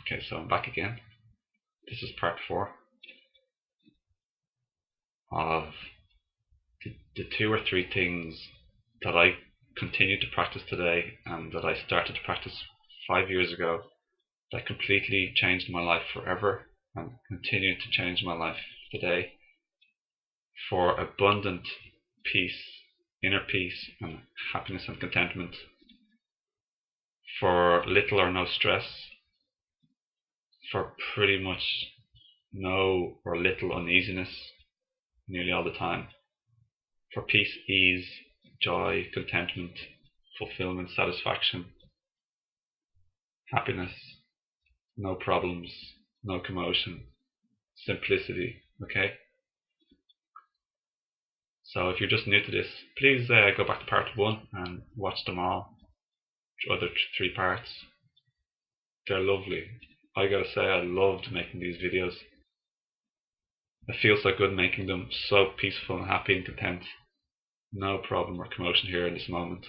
Okay, so I'm back again. This is part 4 of the 2 or 3 things that I continue to practice today and that I started to practice 5 years ago that completely changed my life forever and continue to change my life today for abundant peace, inner peace and happiness and contentment, for little or no stress, for pretty much no or little uneasiness nearly all the time, for peace, ease, joy, contentment, fulfillment, satisfaction, happiness, no problems, no commotion, simplicity. Okay? So if you're just new to this, please go back to part 1 and watch them all, other 3 parts. They're lovely. I gotta say, I loved making these videos. It feels so good making them, so peaceful and happy and content. No problem or commotion here in this moment.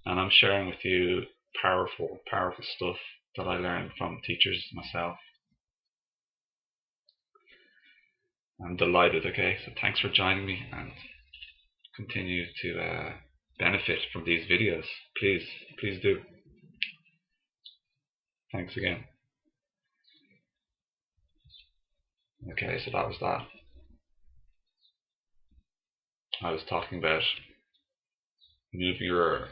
And I'm sharing with you powerful, powerful stuff that I learned from teachers myself. I'm delighted, okay? So thanks for joining me and continue to benefit from these videos. Please, please do. Thanks again. Okay, so that was that. I was talking about moving your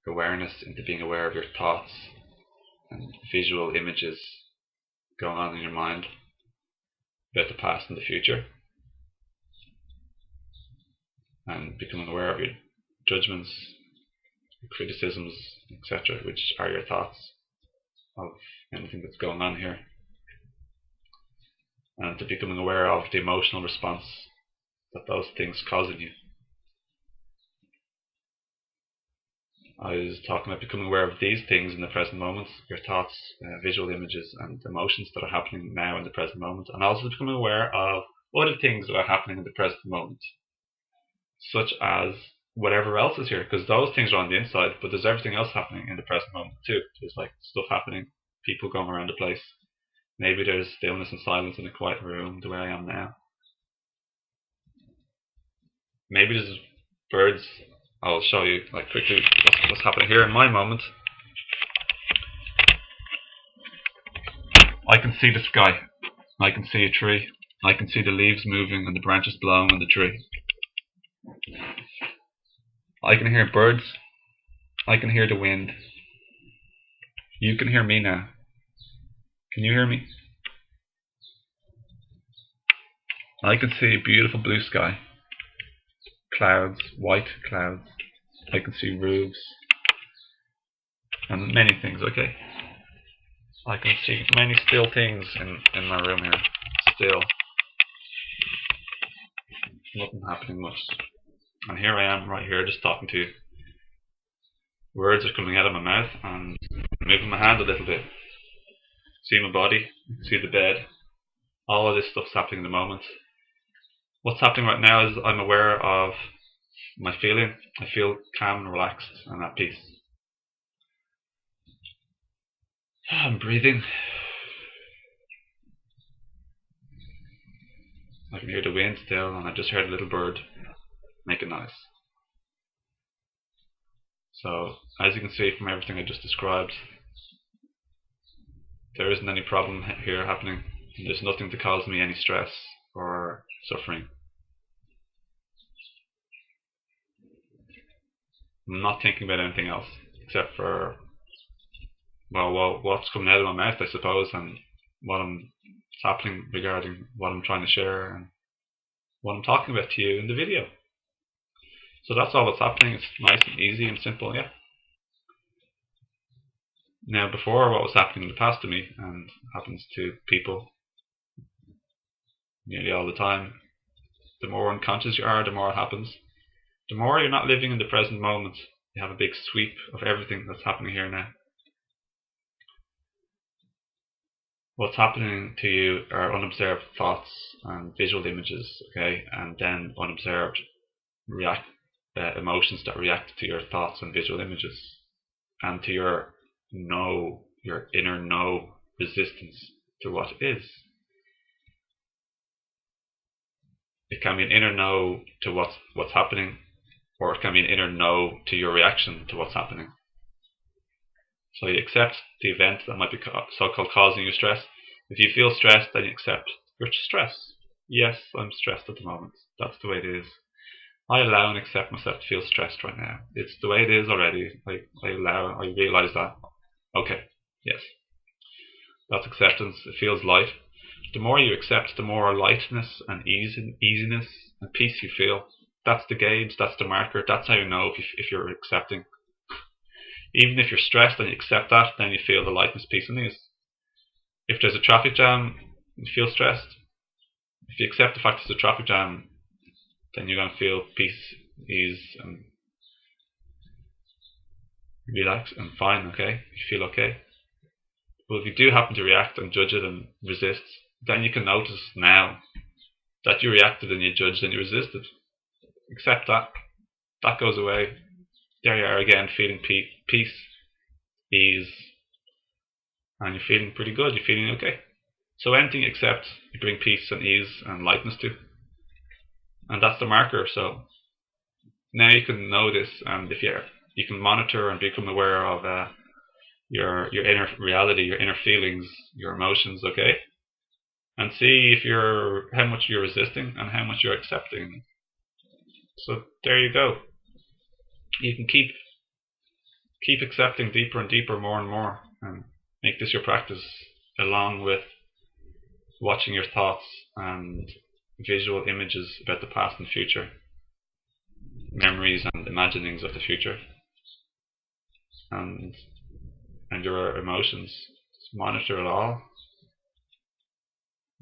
awareness into being aware of your thoughts and visual images going on in your mind about the past and the future, and becoming aware of your judgments, your criticisms, etc., which are your thoughts of anything that's going on here, and to becoming aware of the emotional response that those things cause in you. I was talking about becoming aware of these things in the present moment, your thoughts, visual images and emotions that are happening now in the present moment, and also becoming aware of other things that are happening in the present moment, such as whatever else is here, because those things are on the inside, but there's everything else happening in the present moment too. There's like stuff happening, people going around the place. Maybe there's stillness and silence in a quiet room the way I am now. Maybe there's birds. I'll show you like quickly what's happening here in my moment. I can see the sky. I can see a tree. I can see the leaves moving and the branches blowing on the tree. I can hear birds. I can hear the wind. You can hear me now. Can you hear me? I can see a beautiful blue sky. Clouds, white clouds. I can see roofs and many things, okay? I can see many still things in my room here. Still. Nothing happening much. And here I am right here just talking to you. Words are coming out of my mouth and moving my hand a little bit. See my body, see the bed. All of this stuff's happening in the moment. What's happening right now is I'm aware of my feeling. I feel calm and relaxed and at peace. I'm breathing. I can hear the wind still, and I just heard a little bird make a noise. So, as you can see from everything I just described, there isn't any problem here happening. There's nothing to cause me any stress or suffering. I'm not thinking about anything else except for what's coming out of my mouth, I suppose, and what's happening regarding what I'm trying to share and what I'm talking about to you in the video. So that's all that's happening. It's nice and easy and simple, yeah. Now, before, what was happening in the past to me, and happens to people nearly all the time, the more unconscious you are, the more it happens. The more you're not living in the present moment, you have a big sweep of everything that's happening here now. What's happening to you are unobserved thoughts and visual images, okay, and then unobserved emotions that react to your thoughts and visual images, and to your inner no resistance to what is. It can be an inner no to what's happening, or it can be an inner no to your reaction to what's happening. So you accept the event that might be so-called causing you stress. If you feel stressed, then you accept your stress. Yes, I'm stressed at the moment. That's the way it is. I allow and accept myself to feel stressed right now. It's the way it is already. I realize that. Okay, yes. That's acceptance. It feels light. The more you accept, the more lightness and easiness and peace you feel. That's the gauge, that's the marker, that's how you know if you're accepting. Even if you're stressed and you accept that, then you feel the lightness, peace and ease. If there's a traffic jam, you feel stressed. If you accept the fact there's a traffic jam, then you're going to feel peace, ease, and relax and fine, okay? You feel okay. But if you do happen to react and judge it and resist, then you can notice now that you reacted and you judged and you resisted. Accept that. That goes away. There you are again, feeling peace, ease, and you're feeling pretty good. You're feeling okay. So anything you accept, you bring peace and ease and lightness to. And that's the marker. So now you can know this, and if you can monitor and become aware of your inner reality, your inner feelings, your emotions, okay? And see how much you're resisting and how much you're accepting. So there you go. You can keep accepting deeper and deeper, more and more, and make this your practice, along with watching your thoughts and visual images about the past and future, memories and imaginings of the future, and your emotions. Just monitor it all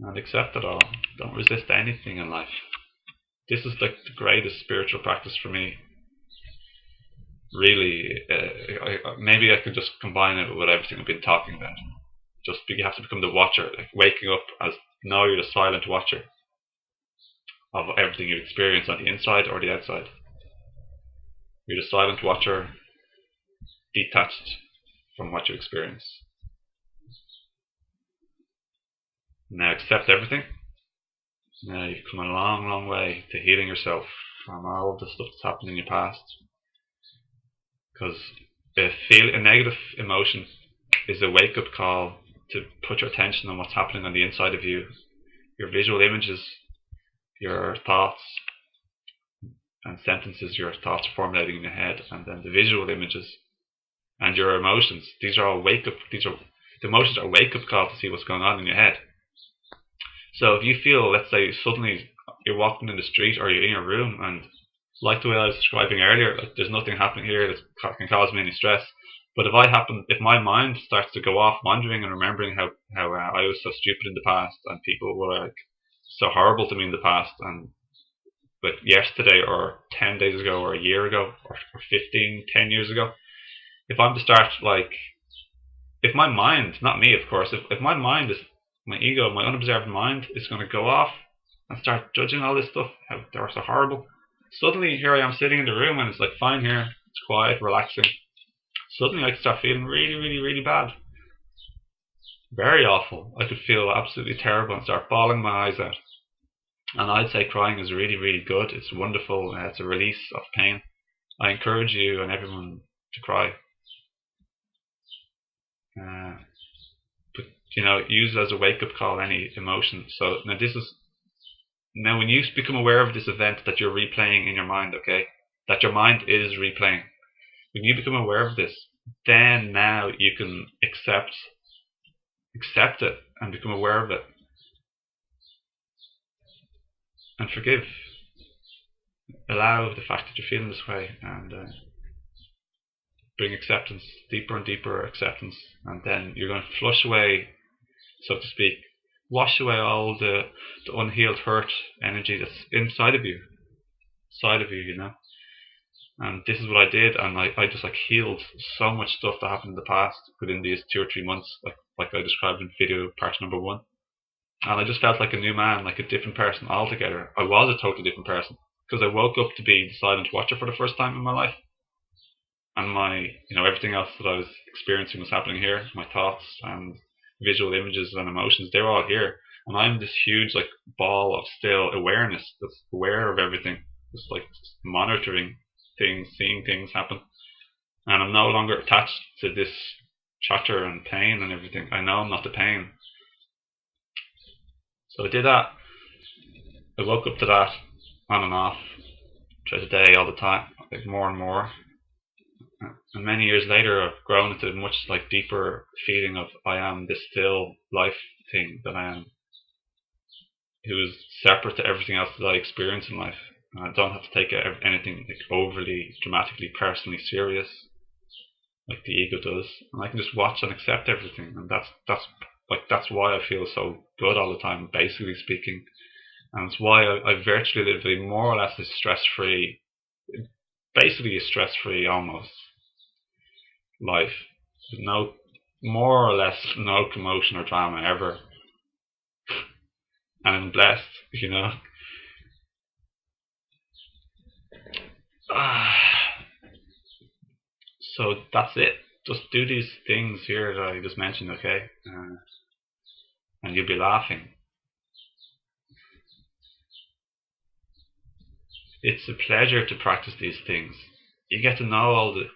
and accept it all. Don't resist anything in life. This is like the greatest spiritual practice for me. Really, maybe I could just combine it with everything I've been talking about. You have to become the watcher, like waking up as now you're the silent watcher of everything you've experienced on the inside or the outside. You're the silent watcher, detached from what you experience. Now accept everything. Now you've come a long, long way to healing yourself from all of the stuff that's happened in your past. Because a negative emotion is a wake-up call to put your attention on what's happening on the inside of you. Your visual images, your thoughts and sentences your thoughts are formulating in your head, and then the visual images and your emotions. These are all the emotions are a wake-up call to see what's going on in your head. So if you feel, let's say, suddenly you're walking in the street or you're in your room, and like the way I was describing earlier, like there's nothing happening here that can cause me any stress. But if my mind starts to go off wandering and remembering how I was so stupid in the past, and people were like so horrible to me in the past, and like yesterday or 10 days ago or a year ago or 10 years ago, if I'm to start if my mind, not me of course, if my mind is, my ego, my unobserved mind is going to go off and start judging all this stuff, how they're so horrible. Suddenly here I am sitting in the room and it's like fine here, it's quiet, relaxing. Suddenly I could start feeling really, really, really bad. Very awful. I could feel absolutely terrible and start bawling my eyes out. And I'd say crying is really, really good. It's wonderful. It's a release of pain. I encourage you and everyone to cry. But use it as a wake-up call, any emotion. So now when you become aware of this event that you're replaying in your mind, okay, that your mind is replaying, when you become aware of this, then now you can accept it and become aware of it and forgive. Allow the fact that you're feeling this way, and bring acceptance, deeper and deeper acceptance, and then you're going to flush away, so to speak, wash away all the unhealed hurt energy that's inside of you, And this is what I did, and I just healed so much stuff that happened in the past within these 2 or 3 months, like I described in video part number 1. And I just felt like a new man, like a different person altogether. I was a totally different person, because I woke up to be the silent watcher for the first time in my life. And everything else that I was experiencing was happening here, my thoughts and visual images and emotions, they're all here. And I'm this huge like ball of still awareness that's aware of everything, just like monitoring things, seeing things happen. And I'm no longer attached to this chatter and pain and everything. I know I'm not the pain. So I did that. I woke up to that on and off throughout the day, all the time, like more and more. And many years later, I've grown into a much like deeper feeling of I am this still life thing that I am, who is separate to everything else that I experience in life. And I don't have to take anything like overly, dramatically, personally serious, like the ego does. And I can just watch and accept everything. And that's why I feel so good all the time, basically speaking. And it's why I virtually live a more or less a stress-free, basically a stress-free almost life. There's no, more or less, no commotion or drama ever. And I'm blessed, you know. So that's it. Just do these things here that I just mentioned, okay? And you'll be laughing. It's a pleasure to practice these things. You get to know all the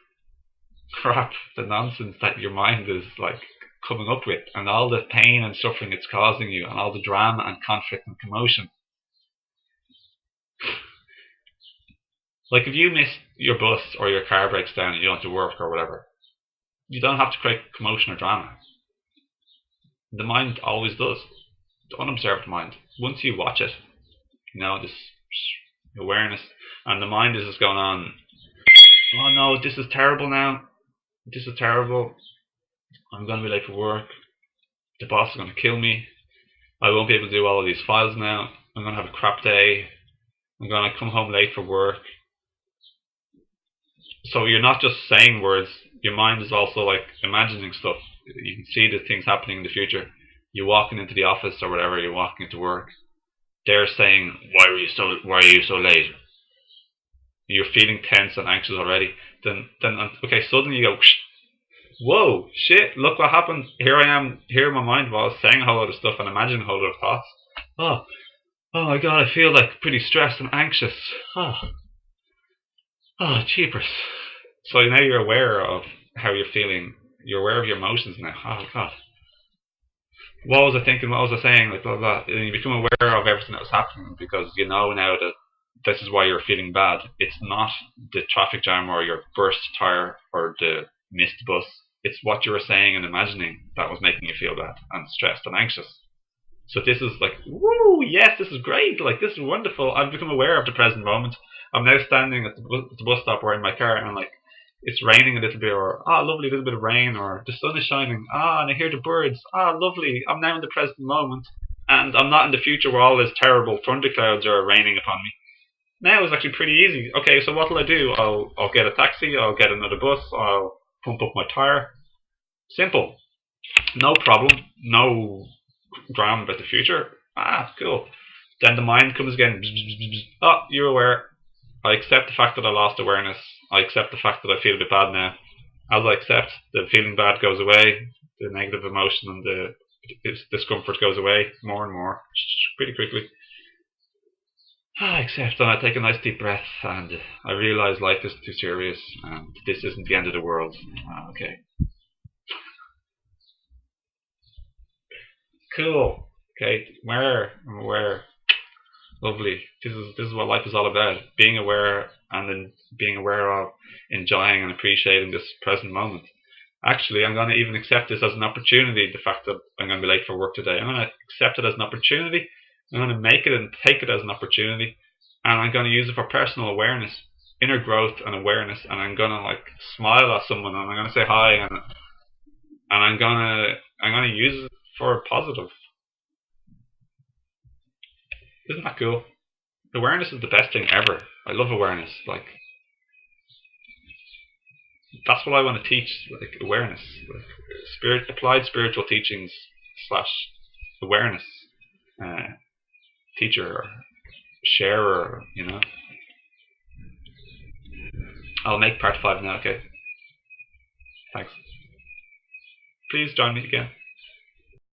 crap, the nonsense that your mind is like coming up with, and all the pain and suffering it's causing you, and all the drama and conflict and commotion. Like if you miss your bus or your car breaks down and you don't have to work or whatever, you don't have to create commotion or drama. The mind always does. The unobserved mind. Once you watch it, you know, this awareness, and the mind is just going on, oh no, this is terrible now. This is terrible. I'm going to be late for work. The boss is going to kill me. I won't be able to do all of these files now. I'm going to have a crap day. I'm going to come home late for work. So you're not just saying words. Your mind is also like imagining stuff. You can see the things happening in the future. You're walking into the office or whatever. You're walking into work. They're saying, why are you so late? You're feeling tense and anxious already. Then okay, suddenly you go, whoa, shit, look what happened. Here I am, here my mind was saying a whole lot of stuff and imagining a whole lot of thoughts. Oh my god, I feel like pretty stressed and anxious. Oh, jeepers. So now you're aware of how you're feeling. You're aware of your emotions now. Oh god. What was I thinking? What was I saying? Like blah blah. And you become aware of everything that was happening because you know now that this is why you're feeling bad. It's not the traffic jam or your burst tire or the missed bus. It's what you were saying and imagining that was making you feel bad and stressed and anxious. So this is like, woo, yes, this is great. Like, this is wonderful. I've become aware of the present moment. I'm now standing at the bus stop or in my car, and I'm like, it's raining a little bit, or lovely, a little bit of rain, or the sun is shining, and I hear the birds, lovely. I'm now in the present moment, and I'm not in the future where all these terrible thunderclouds are raining upon me. Now it's actually pretty easy. Okay, so what'll I do? I'll get a taxi, I'll get another bus, I'll pump up my tire. Simple. No problem. No drama about the future. Cool. Then the mind comes again. Oh, you're aware. I accept the fact that I lost awareness. I accept the fact that I feel a bit bad now. As I accept, the feeling bad goes away. The negative emotion and the discomfort goes away more and more, pretty quickly. I accept, and I take a nice deep breath, and I realize life isn't too serious, and this isn't the end of the world. Okay. Cool. Okay, I'm aware. Lovely. This is what life is all about. Being aware, and then being aware of enjoying and appreciating this present moment. Actually, I'm going to even accept this as an opportunity, the fact that I'm going to be late for work today. I'm going to accept it as an opportunity. I'm going to make it and take it as an opportunity. And I'm going to use it for personal awareness, inner growth and awareness. And I'm going to like smile at someone, and I'm going to say hi, and I'm going to use it for positive. Isn't that cool? Awareness is the best thing ever. I love awareness. Like, that's what I want to teach. Like awareness, like applied spiritual teachings / awareness teacher or sharer. You know. I'll make part 5 now. Okay. Thanks. Please join me again.